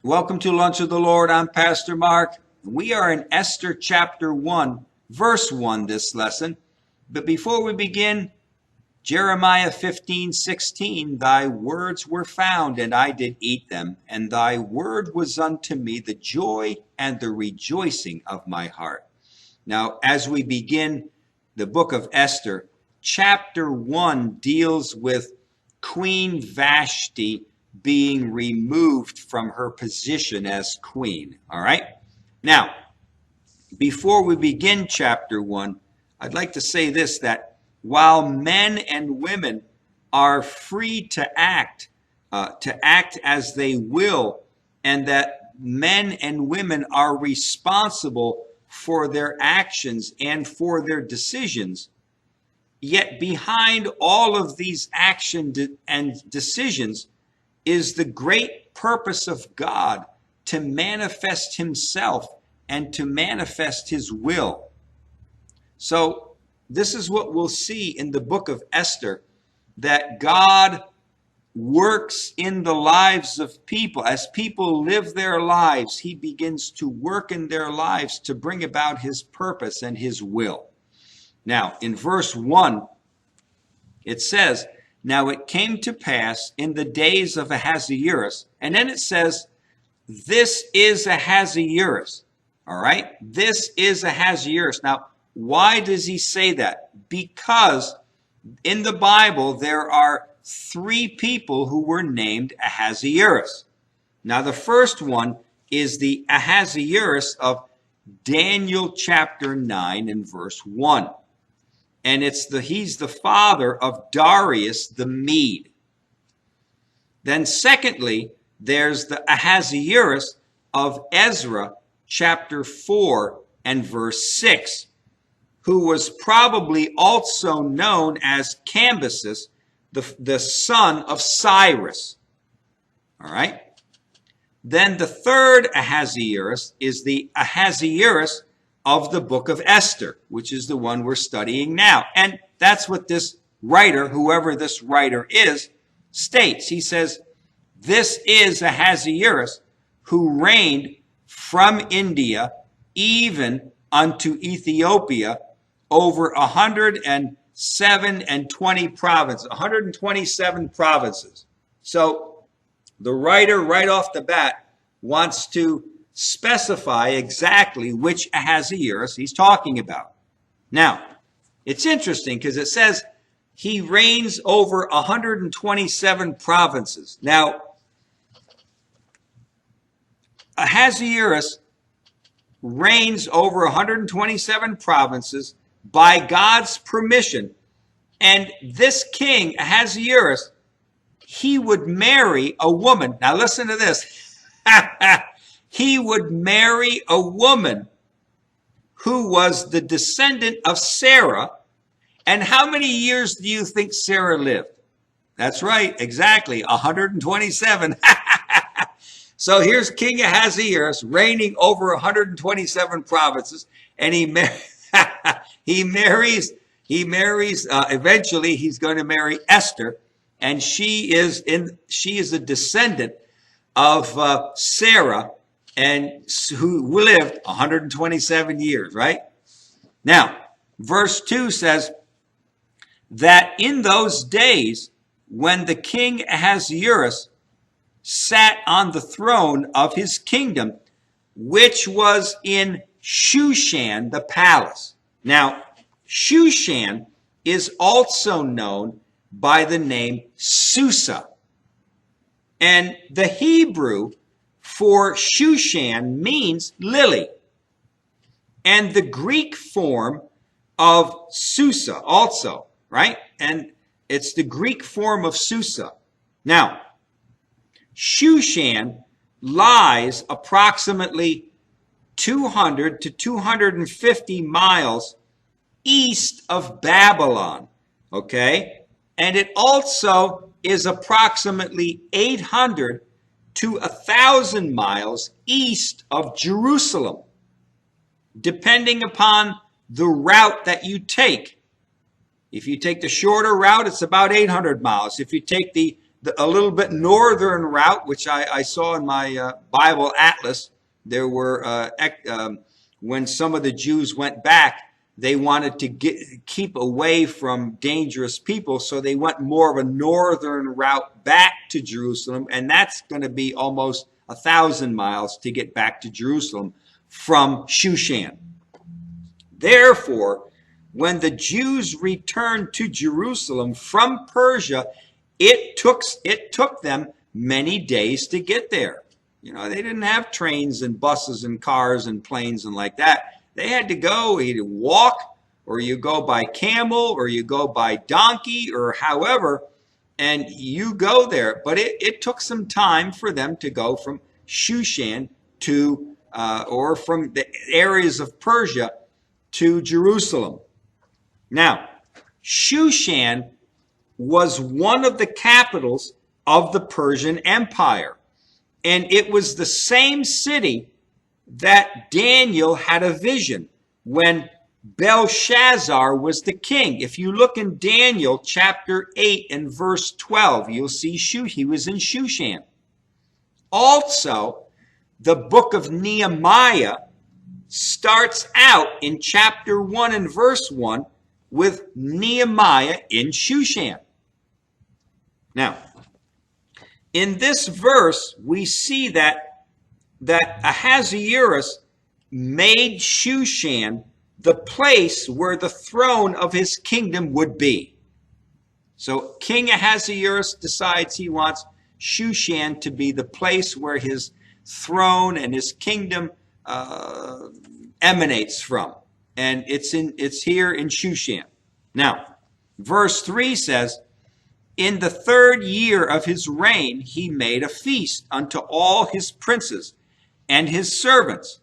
Welcome to Lunch of the Lord. I'm Pastor Mark. We are in Esther chapter 1, verse 1 this lesson. But before we begin, Jeremiah 15:16, thy words were found, and I did eat them, and thy word was unto me the joy and the rejoicing of my heart. Now, as we begin the book of Esther, chapter 1 deals with Queen Vashti being removed from her position as queen. All right? Now, before we begin chapter 1, I'd like to say this, that while men and women are free to act as they will, and that men and women are responsible for their actions and for their decisions, yet behind all of these actions and decisions is the great purpose of God to manifest himself and to manifest his will. So this is what we'll see in the book of Esther, that God works in the lives of people. As people live their lives, he begins to work in their lives to bring about his purpose and his will. Now, in verse 1, it says, now it came to pass in the days of Ahasuerus, and then it says, this is Ahasuerus. All right? This is Ahasuerus. Now, why does he say that? Because in the Bible, there are 3 people who were named Ahasuerus. Now, the first one is the Ahasuerus of Daniel chapter 9 and verse 1. And he's the father of Darius the Mede. Then secondly, there's the Ahasuerus of Ezra chapter 4 and verse 6, who was probably also known as Cambyses, the son of Cyrus. All right? Then the third Ahasuerus is the Ahasuerus of the book of Esther, which is the one we're studying now. And that's what this writer, whoever this writer is, states. He says, this is Ahasuerus who reigned from India even unto Ethiopia over 127 provinces. So the writer right off the bat wants to specify exactly which Ahasuerus he's talking about. Now, it's interesting because it says he reigns over 127 provinces. Now, Ahasuerus reigns over 127 provinces by God's permission. And this king, Ahasuerus, he would marry a woman. Now listen to this. He would marry a woman who was the descendant of Sarah. And how many years do you think Sarah lived? That's right, exactly, 127. So here's King Ahasuerus reigning over 127 provinces, and he marries, eventually he's going to marry Esther, and she is a descendant of Sarah, and who lived 127 years, right? Now, verse 2 says that in those days when the king Ahasuerus sat on the throne of his kingdom, which was in Shushan, the palace. Now, Shushan is also known by the name Susa. And the Hebrew for Shushan means lily. And the Greek form of Susa also, right? And it's the Greek form of Susa. Now, Shushan lies approximately 200 to 250 miles east of Babylon, okay? And it also is approximately 800 to 1,000 miles east of Jerusalem, depending upon the route that you take. If you take the shorter route, it's about 800 miles. If you take the a little bit northern route, which I saw in my Bible atlas. There were, when some of the Jews went back, they wanted to keep away from dangerous people, so they went more of a northern route back to Jerusalem, and that's going to be almost 1,000 miles to get back to Jerusalem from Shushan. Therefore, when the Jews returned to Jerusalem from Persia, it took them many days to get there. You know, they didn't have trains and buses and cars and planes and like that. They had to go either walk, or you go by camel, or you go by donkey, or however, and you go there. But it took some time for them to go from Shushan to, or from the areas of Persia to Jerusalem. Now, Shushan was one of the capitals of the Persian Empire. And it was the same city that Daniel had a vision when Belshazzar was the king. If you look in Daniel chapter 8 and verse 12, you'll see he was in Shushan. Also, the book of Nehemiah starts out in chapter 1 and verse 1 with Nehemiah in Shushan. Now, in this verse, we see that Ahasuerus made Shushan the place where the throne of his kingdom would be. So King Ahasuerus decides he wants Shushan to be the place where his throne and his kingdom emanates from. And it's here in Shushan. Now, verse 3 says, in the 3rd year of his reign, he made a feast unto all his princes and his servants,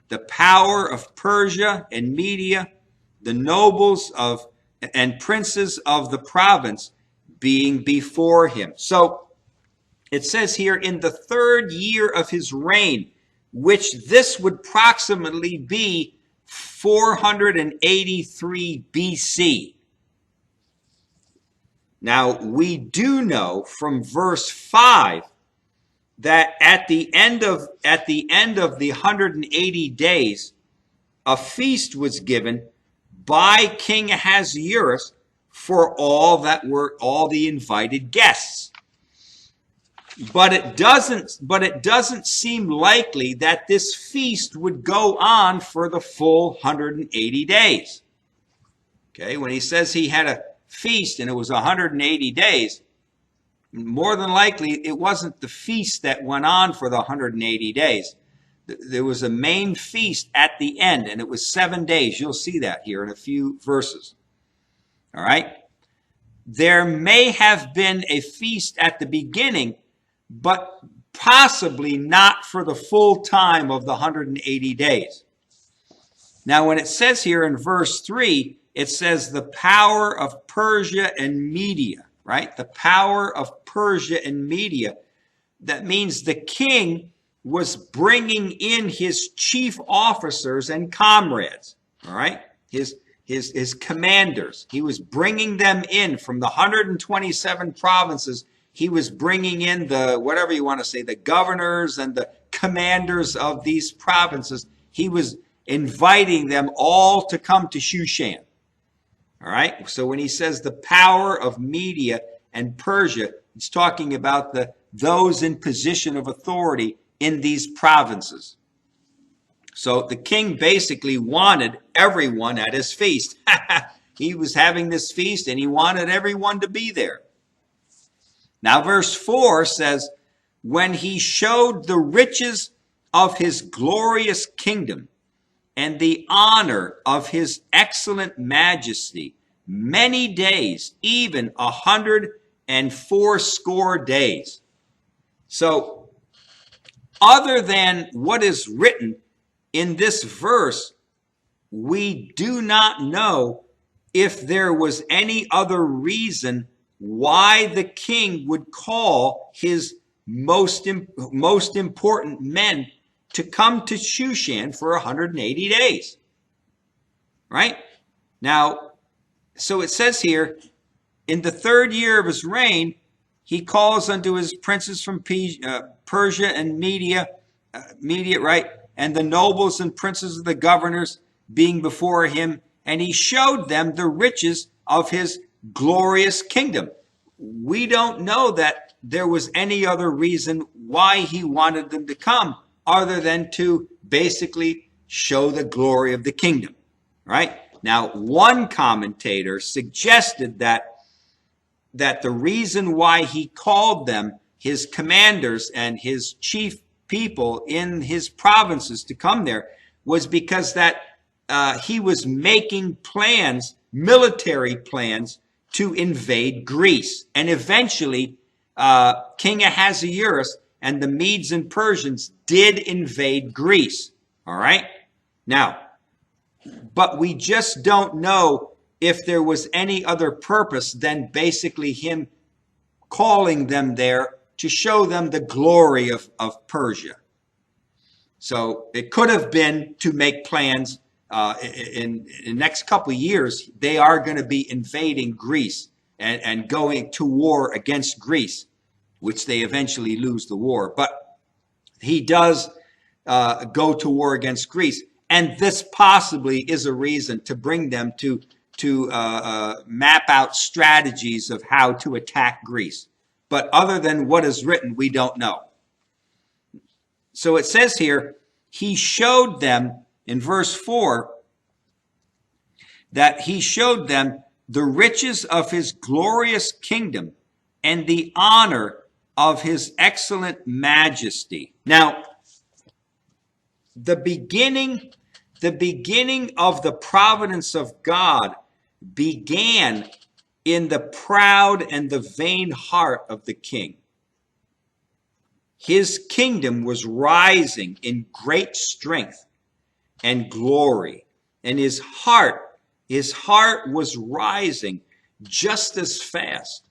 the power of Persia and Media, the nobles and princes of the province being before him. So it says here, in the 3rd year of his reign, which this would approximately be 483 BC. Now, we do know from verse 5 that at the end of the 180 days, a feast was given by King Ahasuerus for all the invited guests. But it doesn't seem likely that this feast would go on for the full 180 days. Okay, when he says he had a feast and it was 180 days, more than likely it wasn't the feast that went on for the 180 days. There was a main feast at the end, and it was 7 days. You'll see that here in a few verses. All right? There may have been a feast at the beginning, but possibly not for the full time of the 180 days. Now, when it says here in verse 3, it says the power of Persia and Media, right? The power of Persia and Media. That means the king was bringing in his chief officers and comrades, all right? His commanders. He was bringing them in from the 127 provinces. He was bringing in the, whatever you want to say, the governors and the commanders of these provinces. He was inviting them all to come to Shushan. All right. So when he says the power of Media and Persia, it's talking about those in position of authority in these provinces. So the king basically wanted everyone at his feast. He was having this feast and he wanted everyone to be there. Now verse 4 says, when he showed the riches of his glorious kingdom and the honor of his excellent majesty, many days, even 180 days. So, other than what is written in this verse, we do not know if there was any other reason why the king would call his most important men to come to Shushan for 180 days. Right? Now, so it says here, in the 3rd year of his reign, He calls unto his princes from Persia and Media, right? And the nobles and princes of the governors being before him, and he showed them the riches of his glorious kingdom. We don't know that there was any other reason why he wanted them to come other than to basically show the glory of the kingdom, right? Now, one commentator suggested that the reason why he called them his commanders and his chief people in his provinces to come there was because that he was making plans, military plans, to invade Greece. And eventually, King Ahasuerus and the Medes and Persians did invade Greece. All right? Now, but we just don't know if there was any other purpose than basically him calling them there to show them the glory of Persia. So it could have been to make plans in the next couple of years. They are going to be invading Greece and going to war against Greece, which they eventually lose the war. But he does go to war against Greece. And this possibly is a reason to bring them to map out strategies of how to attack Greece. But other than what is written, we don't know. So it says here, he showed them, in verse 4, that he showed them the riches of his glorious kingdom and the honor of his excellent majesty. Now, the beginning of the providence of God began in the proud and the vain heart of the king. His kingdom was rising in great strength and glory, and his heart was rising just as fast.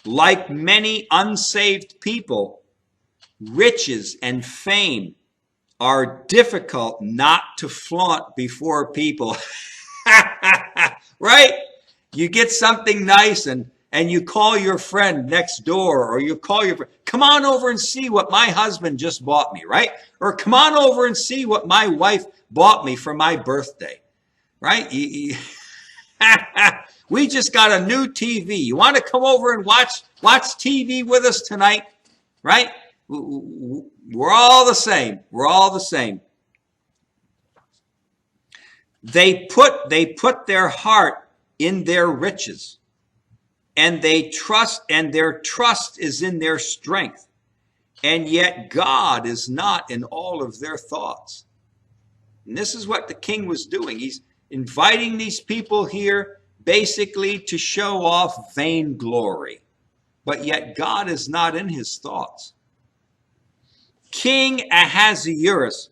Like many unsaved people, riches and fame are difficult not to flaunt before people. Right? You get something nice and you call your friend next door, or you call your friend, come on over and see what my husband just bought me, right? Or come on over and see what my wife bought me for my birthday, right? We just got a new TV. You want to come over and watch TV with us tonight, right? We're all the same. We're all the same. They put their heart in their riches, and their trust is in their strength. And yet God is not in all of their thoughts. And this is what the king was doing. He's inviting these people here basically to show off vainglory. But yet God is not in his thoughts. King Ahasuerus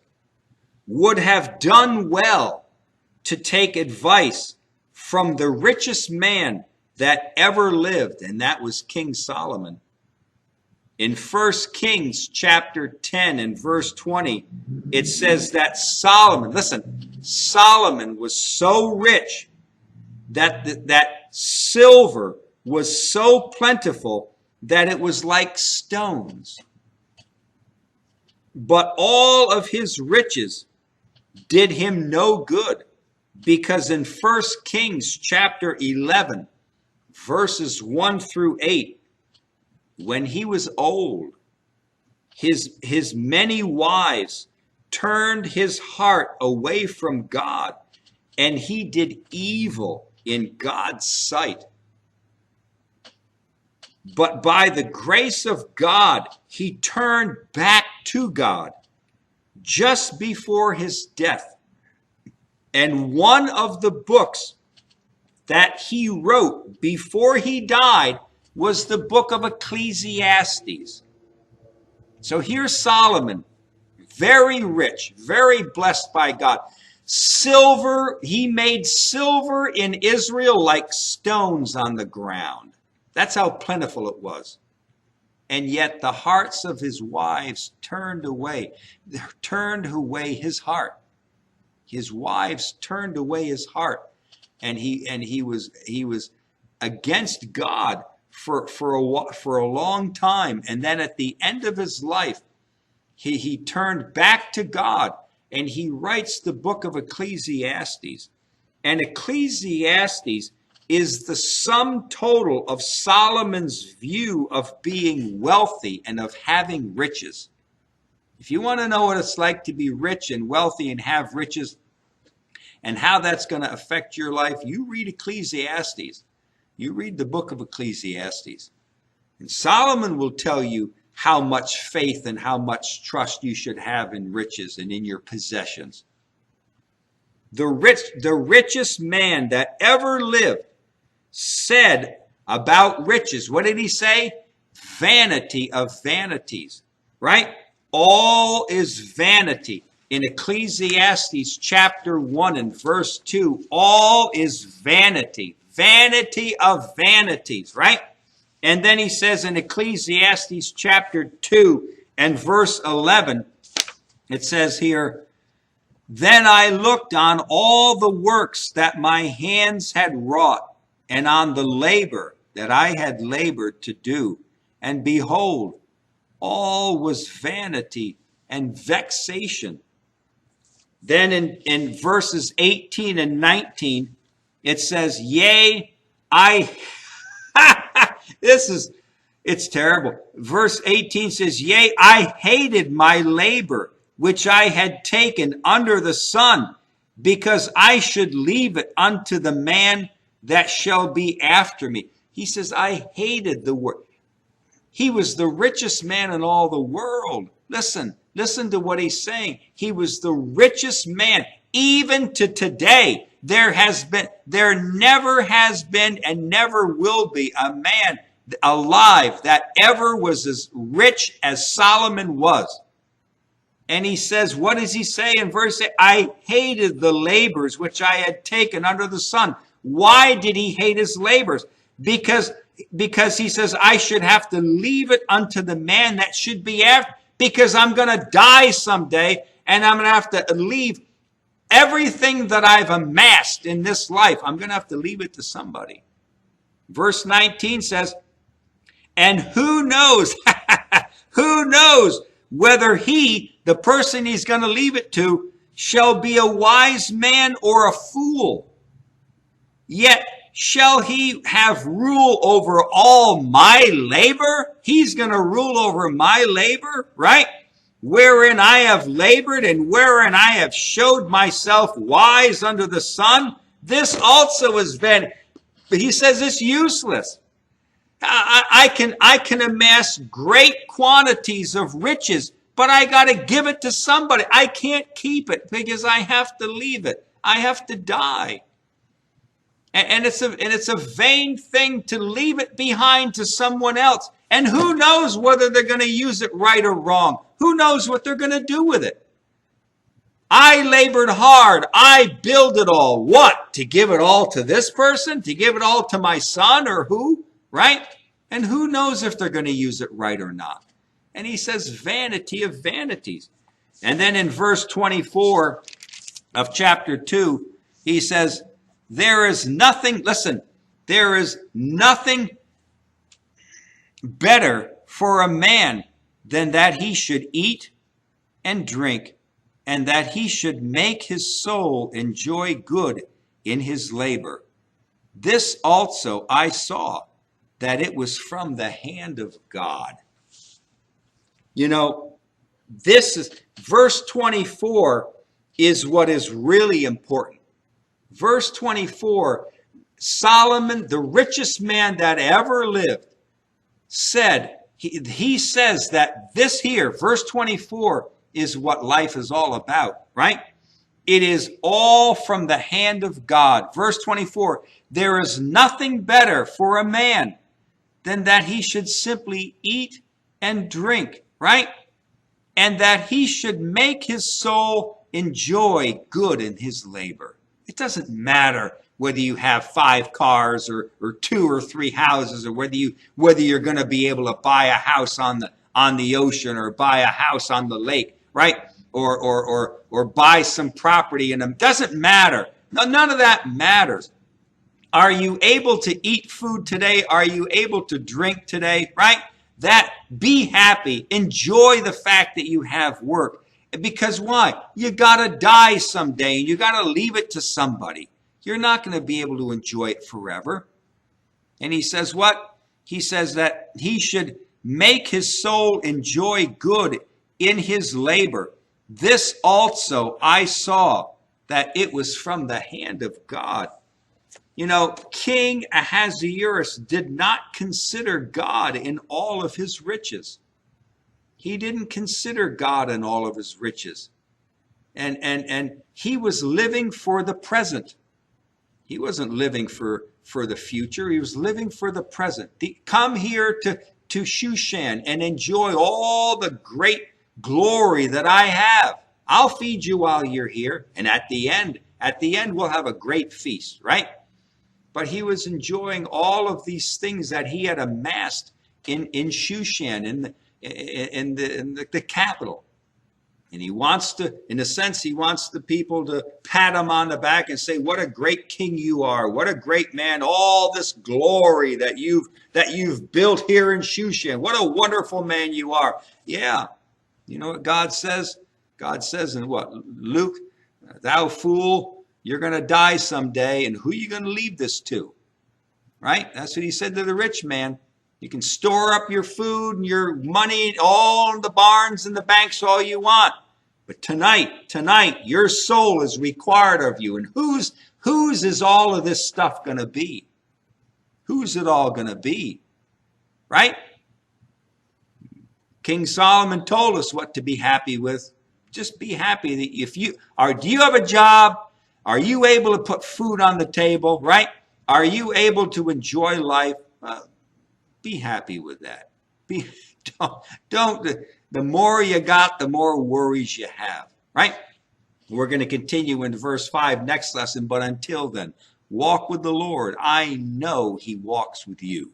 would have done well to take advice from the richest man that ever lived, and that was King Solomon. In 1 Kings chapter 10 and verse 20, it says that Solomon was so rich that silver was so plentiful that it was like stones. But all of his riches did him no good, because in 1 Kings chapter 11, verses 1 through 8, when he was old, his many wives turned his heart away from God, and he did evil in God's sight. But by the grace of God, he turned back to God just before his death. And one of the books that he wrote before he died was the book of Ecclesiastes. So here's Solomon, very rich, very blessed by God. Silver, he made silver in Israel like stones on the ground. That's how plentiful it was. And yet the hearts of his wives turned away his heart. His wives turned away his heart. And he was against God for a long time. And then at the end of his life, he turned back to God, and he writes the book of Ecclesiastes. And Ecclesiastes is the sum total of Solomon's view of being wealthy and of having riches. If you want to know what it's like to be rich and wealthy and have riches and how that's going to affect your life, you read Ecclesiastes. You read the book of Ecclesiastes. And Solomon will tell you how much faith and how much trust you should have in riches and in your possessions. The richest man that ever lived said about riches, what did he say? Vanity of vanities, right? All is vanity. In Ecclesiastes chapter 1 and verse 2, all is vanity. Vanity of vanities, right? And then he says in Ecclesiastes chapter 2 and verse 11, it says here, then I looked on all the works that my hands had wrought, and on the labor that I had labored to do. And behold, all was vanity and vexation. Then in verses 18 and 19, it says, yea, it's terrible. Verse 18 says, yea, I hated my labor, which I had taken under the sun, because I should leave it unto the man that shall be after me. He says, I hated the work. He was the richest man in all the world. Listen to what he's saying. He was the richest man. Even to today, there never has been and never will be a man alive that ever was as rich as Solomon was. And he says, what does he say in verse 8? I hated the labors which I had taken under the sun. Why did he hate his labors? Because he says, I should have to leave it unto the man that should be after, because I'm going to die someday, and I'm going to have to leave everything that I've amassed in this life. I'm going to have to leave it to somebody. Verse 19 says, and who knows, who knows whether he, the person he's going to leave it to, shall be a wise man or a fool. Yet shall he have rule over all my labor? He's going to rule over my labor, right? Wherein I have labored and wherein I have showed myself wise under the sun. This also is vanity. But he says it's useless. I can amass great quantities of riches, but I got to give it to somebody. I can't keep it because I have to leave it. I have to die. And it's a vain thing to leave it behind to someone else. And who knows whether they're going to use it right or wrong? Who knows what they're going to do with it? I labored hard. I built it all. What? To give it all to this person? To give it all to my son or who? Right? And who knows if they're going to use it right or not? And he says vanity of vanities. And then in verse 24 of chapter 2, he says, there is nothing better for a man than that he should eat and drink, and that he should make his soul enjoy good in his labor. This also I saw, that it was from the hand of God. You know, verse 24 is what is really important. Verse 24, Solomon, the richest man that ever lived, said, he says that this here, verse 24, is what life is all about, right? It is all from the hand of God. Verse 24, there is nothing better for a man than that he should simply eat and drink, right? And that he should make his soul enjoy good in his labor. It doesn't matter whether you have 5 cars or 2 or 3 houses, or whether you're going to be able to buy a house on the ocean or buy a house on the lake, right? Or buy some property, and it doesn't matter. None of that matters. Are you able to eat food today? Are you able to drink today? Right? That, be happy. Enjoy the fact that you have work. Because why? You got to die someday and you got to leave it to somebody. You're not going to be able to enjoy it forever. And he says what? He says that he should make his soul enjoy good in his labor. This also I saw, that it was from the hand of God. You know, King Ahasuerus did not consider God in all of his riches. He didn't consider God in all of his riches. And he was living for the present. He wasn't living for the future. He was living for the present. Come here to Shushan and enjoy all the great glory that I have. I'll feed you while you're here. And at the end we'll have a great feast, right? But he was enjoying all of these things that he had amassed in Shushan, in the capital. And he wants to, in a sense, he wants the people to pat him on the back and say, what a great king you are. What a great man. All this glory that you've built here in Shushan. What a wonderful man you are. Yeah. You know what God says? God says in what? Luke, thou fool, you're going to die someday. And who are you going to leave this to? Right? That's what he said to the rich man. You can store up your food and your money all in the barns and the banks all you want. But tonight, your soul is required of you. And whose is all of this stuff going to be? Who's it all going to be? Right? King Solomon told us what to be happy with. Just be happy that do you have a job? Are you able to put food on the table? Right? Are you able to enjoy life? Be happy with that. The more you got, the more worries you have, right? We're going to continue in verse 5 next lesson, but until then, walk with the Lord. I know he walks with you.